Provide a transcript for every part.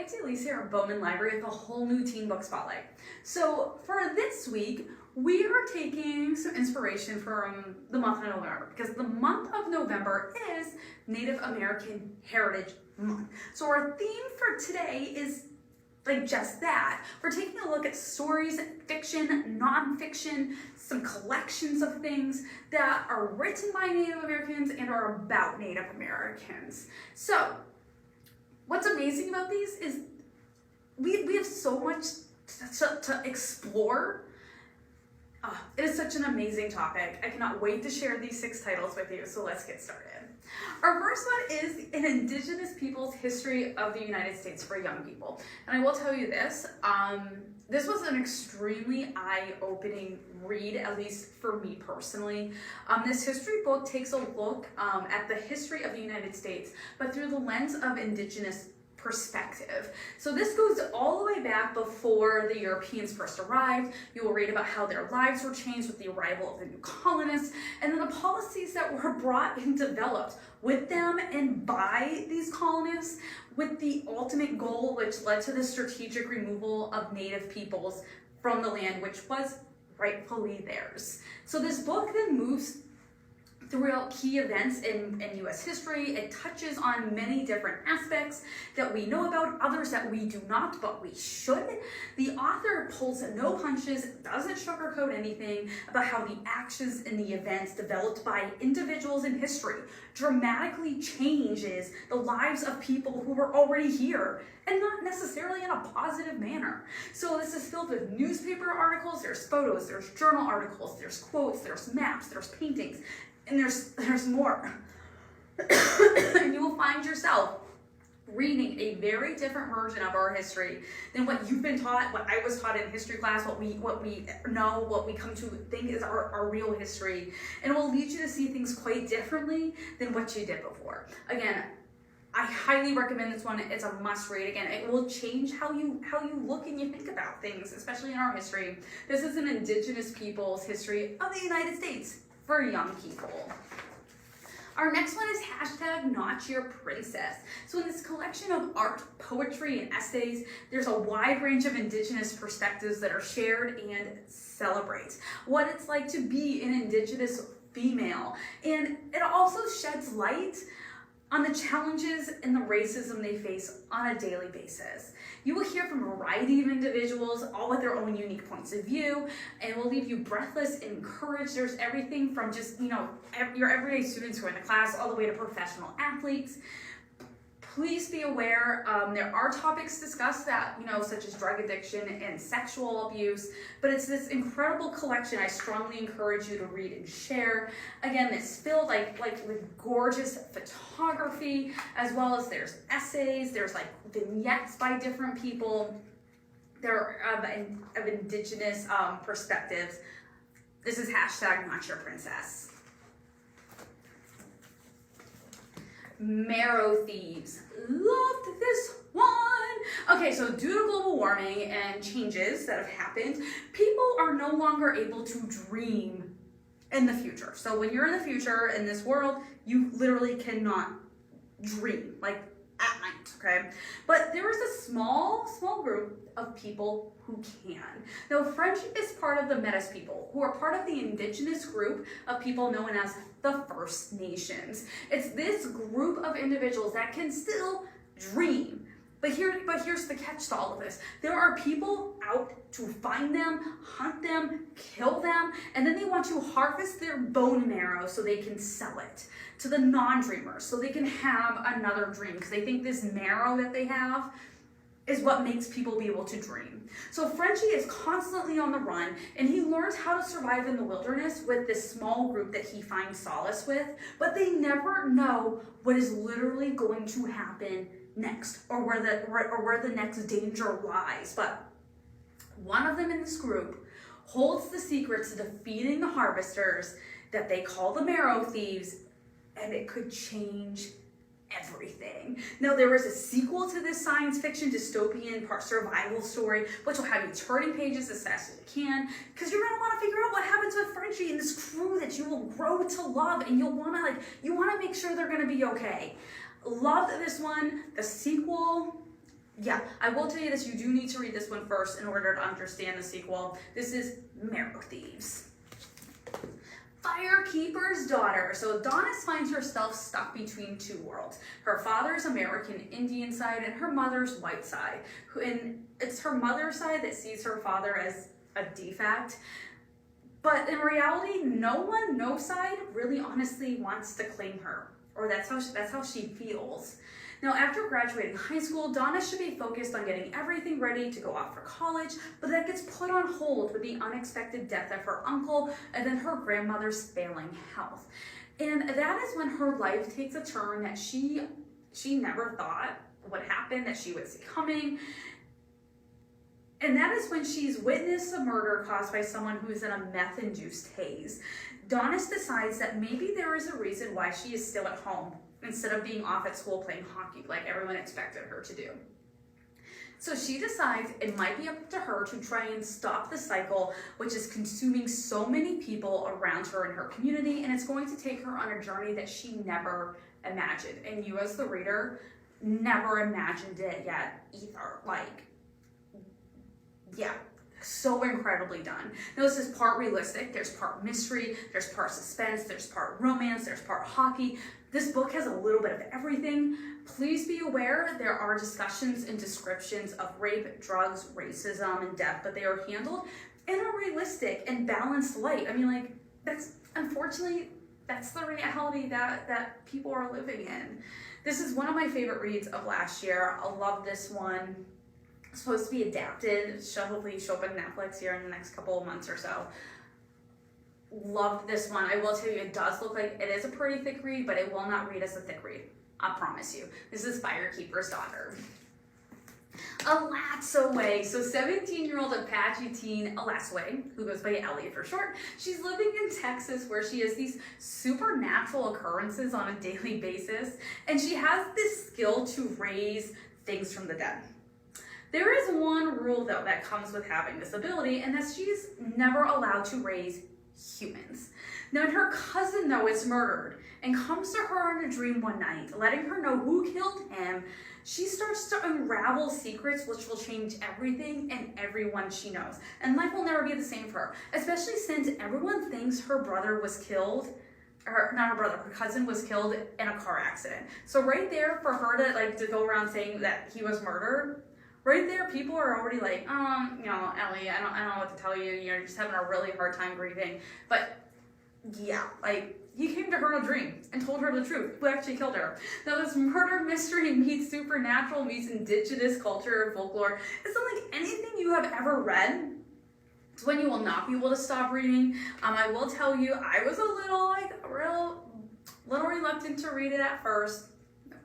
it's Elise here at Bowman Library with a whole new teen book spotlight. So for this week, we are taking some inspiration from the month of November because the month of November is Native American Heritage Month. So our theme for today is like just that. We're taking a look at stories, fiction, nonfiction, some collections of things that are written by Native Americans and are about Native Americans. So what's amazing about these is we have so much to explore. It is such an amazing topic. I cannot wait to share these 6 titles with you, so let's get started. Our first one is An Indigenous People's History of the United States for Young People. And I will tell you this, this was an extremely eye-opening read, at least for me personally. This history book takes a look at the history of the United States, but through the lens of Indigenous perspective. So this goes all the way back before the Europeans first arrived. You will read about how their lives were changed with the arrival of the new colonists, and then the policies that were brought and developed with them and by these colonists, with the ultimate goal which led to the strategic removal of Native peoples from the land which was rightfully theirs. So this book then moves throughout key events in U.S. history. It touches on many different aspects that we know about, others that we do not, but we should. The author pulls no punches, doesn't sugarcoat anything about how the actions and the events developed by individuals in history dramatically changes the lives of people who were already here, and not necessarily in a positive manner. So this is filled with newspaper articles, there's photos, there's journal articles, there's quotes, there's maps, there's paintings, and there's more. And you will find yourself reading a very different version of our history than what you've been taught, what I was taught in history class, what we know, what we come to think is our real history. And it will lead you to see things quite differently than what you did before. Again, I highly recommend this one. It's a must read. Again, it will change how you look and you think about things, especially in our history. This is an Indigenous people's history of the United States for young people. Our next one is #NotYourPrincess. So in this collection of art, poetry, and essays, there's a wide range of Indigenous perspectives that are shared and celebrate what it's like to be an Indigenous female. And it also sheds light on the challenges and the racism they face on a daily basis. You will hear from a variety of individuals, all with their own unique points of view, and will leave you breathless and encouraged. There's everything from just, your everyday students who are in the class all the way to professional athletes. Please be aware, there are topics discussed that, such as drug addiction and sexual abuse, but it's this incredible collection I strongly encourage you to read and share. Again, it's filled with gorgeous photography, as well as there's essays, there's vignettes by different people. There are of Indigenous perspectives. This is #NotYourPrincess. Marrow Thieves. Loved this one. Okay, so due to global warming and changes that have happened, people are no longer able to dream in the future. So when you're in the future in this world, you literally cannot dream, at night, okay? But there is a small group of people who can. Now, friendship is part of the Metis people, who are part of the Indigenous group of people known as the First Nations. It's this group of individuals that can still dream. But here's the catch to all of this. There are people out to find them, hunt them, kill them, and then they want to harvest their bone marrow so they can sell it to the non-dreamers, so they can have another dream, because they think this marrow that they have is what makes people be able to dream. So Frenchie is constantly on the run, and he learns how to survive in the wilderness with this small group that he finds solace with, but they never know what is literally going to happen next, or where the next danger lies. But one of them in this group holds the secret to defeating the harvesters that they call the Marrow Thieves, and it could change everything. Now, there is a sequel to this science fiction dystopian survival story, which will have you turning pages as fast as you can, because you're gonna want to figure out what happens with Frenchie and this crew that you will grow to love, and you want to make sure they're gonna be okay. Loved this one. The sequel Yeah, I will tell you this, you do need to read this one first in order to understand the sequel. This is Marrow Thieves. Firekeeper's Daughter. So Adonis finds herself stuck between two worlds. Her father's American Indian side and her mother's white side. And it's her mother's side that sees her father as a defect. But in reality, no side really honestly wants to claim her. Or that's how she feels. Now, after graduating high school, Donna should be focused on getting everything ready to go off for college, but that gets put on hold with the unexpected death of her uncle and then her grandmother's failing health. And that is when her life takes a turn that she never thought would happen, that she would see coming. And that is when she's witnessed a murder caused by someone who is in a meth-induced haze. Donis decides that maybe there is a reason why she is still at home instead of being off at school playing hockey like everyone expected her to do. So she decides it might be up to her to try and stop the cycle, which is consuming so many people around her in her community, and it's going to take her on a journey that she never imagined. And you as the reader never imagined it yet either. Like, yeah. So incredibly done. Now this is part realistic, there's part mystery, there's part suspense, there's part romance, there's part hockey. This book has a little bit of everything. Please be aware there are discussions and descriptions of rape, drugs, racism, and death, but they are handled in a realistic and balanced light. I mean, like, unfortunately, that's the reality that people are living in. This is one of my favorite reads of last year. I love this one. It's supposed to be adapted. It should hopefully show up on Netflix here in the next couple of months or so. Loved this one. I will tell you, it does look like it is a pretty thick read, but it will not read as a thick read. I promise you. This is Firekeeper's Daughter. Alatsaway. So 17-year-old Apache teen Alatsaway, who goes by Ellie for short, she's living in Texas where she has these supernatural occurrences on a daily basis, and she has this skill to raise things from the dead. There is one rule, though, that comes with having this ability, and that she's never allowed to raise humans. Now, when her cousin, though, is murdered and comes to her in a dream one night, letting her know who killed him, she starts to unravel secrets which will change everything and everyone she knows. And life will never be the same for her, especially since everyone thinks her brother was killed, or not her brother, her cousin was killed in a car accident. So right there, for her to go around saying that he was murdered, right there, people are already like, Ellie, I don't know what to tell you. You're just having a really hard time grieving. But yeah, like, he came to her in a dream and told her the truth. Who actually killed her? Now, this murder mystery meets supernatural, meets indigenous culture and folklore. It's unlike anything you have ever read. It's when you will not be able to stop reading. I will tell you, I was a little reluctant to read it at first.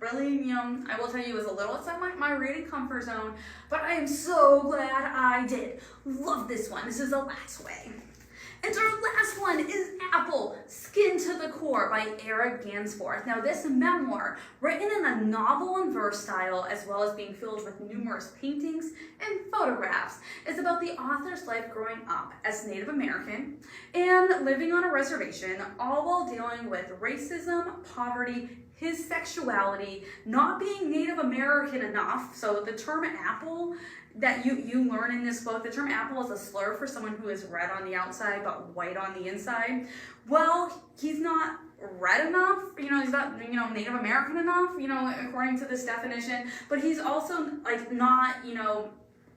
Really, I will tell you, it was a little outside my reading comfort zone, but I am so glad I did. Love this one. This is Alatsaway. And our last one is Apple, Skin to the Core by Eric Gansforth. Now, this memoir, written in a novel and verse style, as well as being filled with numerous paintings and photographs, is about the author's life growing up as Native American and living on a reservation, all while dealing with racism, poverty, his sexuality, not being Native American enough. So the term apple that you learn in this book, the term apple is a slur for someone who is red on the outside but white on the inside. Well, he's not red enough, he's not, Native American enough, according to this definition, but he's also not,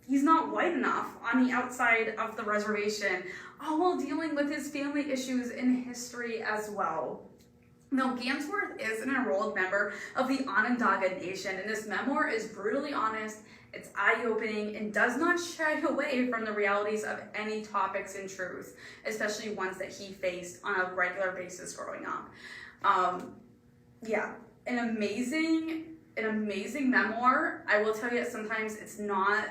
he's not white enough on the outside of the reservation, all while dealing with his family issues and history as well. Now, Gansworth is an enrolled member of the Onondaga Nation, and this memoir is brutally honest, it's eye-opening, and does not shy away from the realities of any topics in truth, especially ones that he faced on a regular basis growing up. Yeah, an amazing memoir. I will tell you that sometimes it's not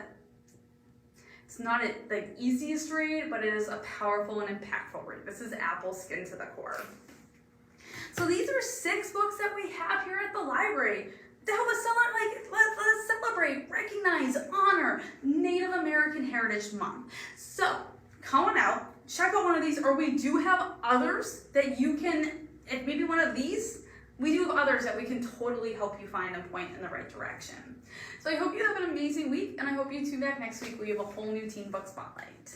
the easiest read, but it is a powerful and impactful read. This is Apple, Skin to the Core. So these are 6 books that we have here at the library to help us let's celebrate, recognize, honor Native American Heritage Month. So come on out, check out one of these, or we do have others that you can, if maybe one of these we do have others that we can totally help you find and point in the right direction. So I hope you have an amazing week, and I hope you tune back next week. We have a whole new teen book spotlight.